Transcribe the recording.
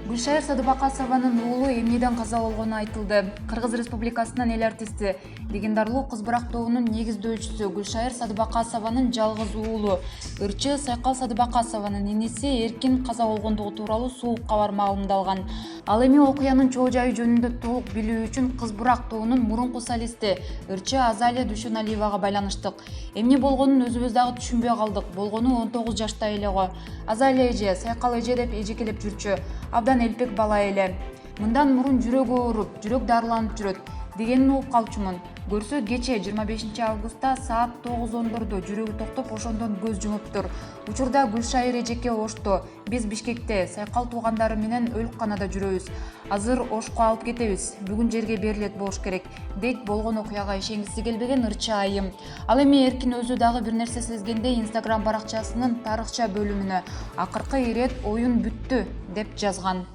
Гүлшайыр Садыбакасованын уулу эмнеден каза болгону айтылды. Кыргыз Республикасынын эл артисти, легендарлуу Кызбырак тобунун негиздөөчүсү Гүлшайыр Садыбакасованын жалгыз уулу ырчы Сайкал Садыбакасованын иниси эркин каза болгондугу тууралуу суук кабар маалымдалган. Ал эми окуянын чоо жайы жөнүндө толук билүү үчүн Кызбырак тобунун мурунку солисти ырчы Азалия Дүйшөналиевага байланыштык. Эмне болгонун өзүбүз дагы түшүнбөй калдык. Болгону 19 жашта эле го. Азалия эже, Сайкал эже деп эжекелеп жүрчү. Абдан элпек бала эле. Мындан мурун жүрөгү ооруп, жүрөк дарыланып жүрөт дегенин угуп калчумун. Көрсө кече 25 августта саат 9:10 жүрөгү токтоп, ошондон көз жумуптур. Учурда Гүлшайыр эжеке Ошто, биз Бишкекте, Сайкал туугандары менен өлкканада жүрөбүз. Азыр Ошко алып кетебиз. Бүгүн жерге берилет болуш керек, дейт болгон окуяга ишенгиси келбеген ырчы айым. Ал эми эркин өзү дагы бир нерсе сезгенде Instagram баракчасынын тарыхча бөлүмүнө акыркы ирет оюн бүттү деп жазган.